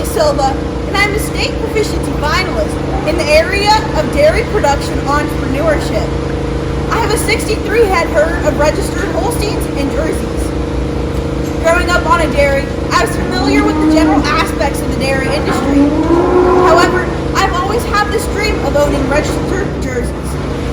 Hartley Silva, and I'm a state proficiency finalist in the area of dairy production entrepreneurship. I have a 63 head herd of registered Holsteins and Jerseys. Growing up on a dairy, I was familiar with the general aspects of the dairy industry. However, I've always had this dream of owning registered Jerseys.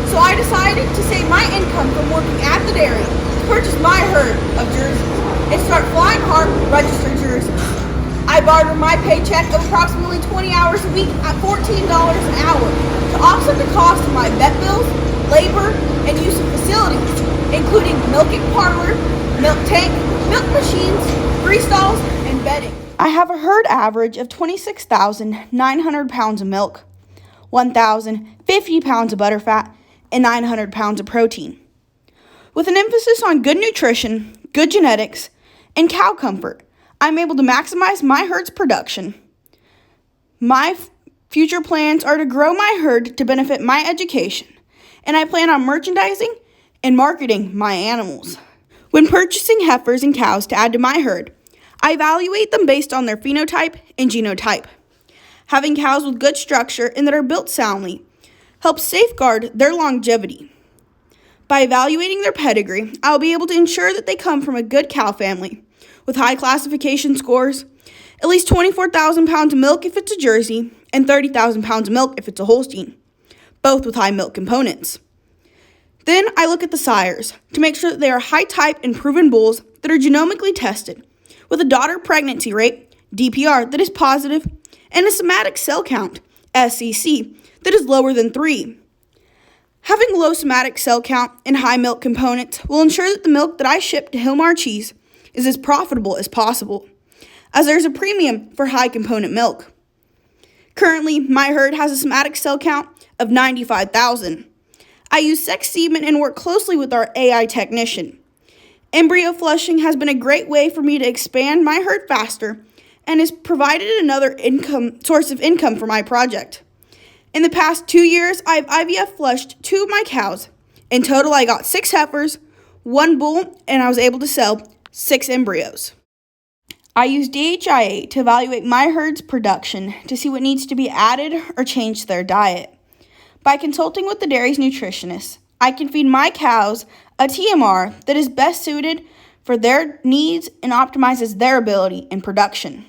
So I decided to save my income from working at the dairy to purchase my herd of Jerseys and start flying Hart registered Jerseys. I barter my paycheck of approximately 20 hours a week at $14 an hour to offset the cost of my vet bills, labor, and use of facilities, including milking parlor, milk tank, milk machines, free stalls, and bedding. I have a herd average of 26,900 pounds of milk, 1,050 pounds of butterfat, and 900 pounds of protein. With an emphasis on good nutrition, good genetics, and cow comfort, I'm able to maximize my herd's production. My future plans are to grow my herd to benefit my education, and I plan on merchandising and marketing my animals. When purchasing heifers and cows to add to my herd, I evaluate them based on their phenotype and genotype. Having cows with good structure and that are built soundly helps safeguard their longevity. By evaluating their pedigree, I'll be able to ensure that they come from a good cow family with high classification scores, at least 24,000 pounds of milk if it's a Jersey, and 30,000 pounds of milk if it's a Holstein, both with high milk components. Then I look at the sires to make sure that they are high type and proven bulls that are genomically tested with a daughter pregnancy rate, DPR, that is positive, and a somatic cell count, SCC, that is lower than 3. Having low somatic cell count and high milk components will ensure that the milk that I ship to Hilmar Cheese is as profitable as possible, as there is a premium for high component milk. Currently, my herd has a somatic cell count of 95,000. I use sex semen and work closely with our AI technician. Embryo flushing has been a great way for me to expand my herd faster and has provided another source of income for my project. In the past 2 years, I've IVF flushed 2 of my cows. In total, I got 6 heifers, 1 bull, and I was able to sell 6 embryos. I use DHIA to evaluate my herd's production to see what needs to be added or changed to their diet. By consulting with the dairy's nutritionist, I can feed my cows a TMR that is best suited for their needs and optimizes their ability in production.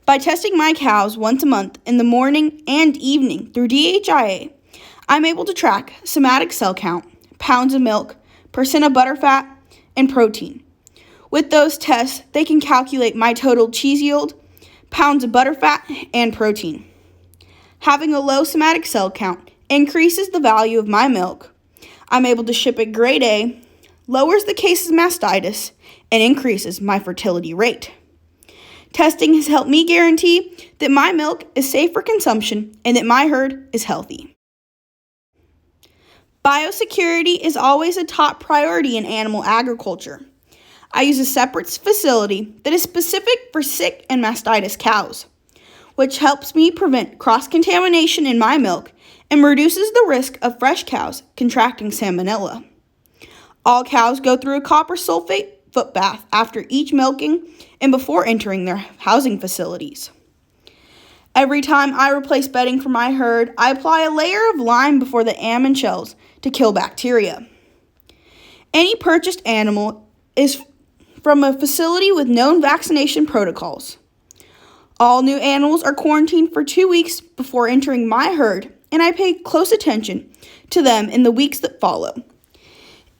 By testing my cows once a month in the morning and evening through DHIA, I'm able to track somatic cell count, pounds of milk, percent of butterfat, and protein. With those tests, they can calculate my total cheese yield, pounds of butterfat, and protein. Having a low somatic cell count increases the value of my milk. I'm able to ship it grade A, lowers the case of mastitis, and increases my fertility rate. Testing has helped me guarantee that my milk is safe for consumption and that my herd is healthy. Biosecurity is always a top priority in animal agriculture. I use a separate facility that is specific for sick and mastitis cows, which helps me prevent cross-contamination in my milk and reduces the risk of fresh cows contracting salmonella. All cows go through a copper sulfate foot bath after each milking and before entering their housing facilities. Every time I replace bedding for my herd, I apply a layer of lime before the almond shells to kill bacteria. Any purchased animal is from a facility with known vaccination protocols. All new animals are quarantined for 2 weeks before entering my herd, and I pay close attention to them in the weeks that follow.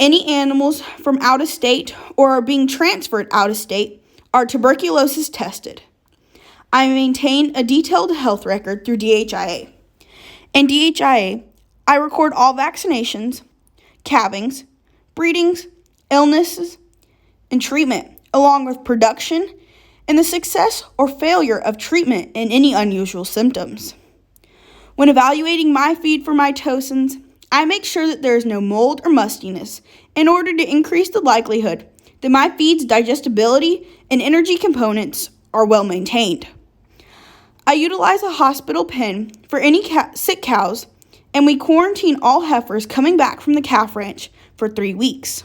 Any animals from out of state or are being transferred out of state are tuberculosis tested. I maintain a detailed health record through DHIA. In DHIA, I record all vaccinations, calvings, breedings, illnesses, and treatment, along with production and the success or failure of treatment and any unusual symptoms. When evaluating my feed for mitosins, I make sure that there is no mold or mustiness in order to increase the likelihood that my feed's digestibility and energy components are well maintained. I utilize a hospital pen for any sick cows, and we quarantine all heifers coming back from the calf ranch for 3 weeks.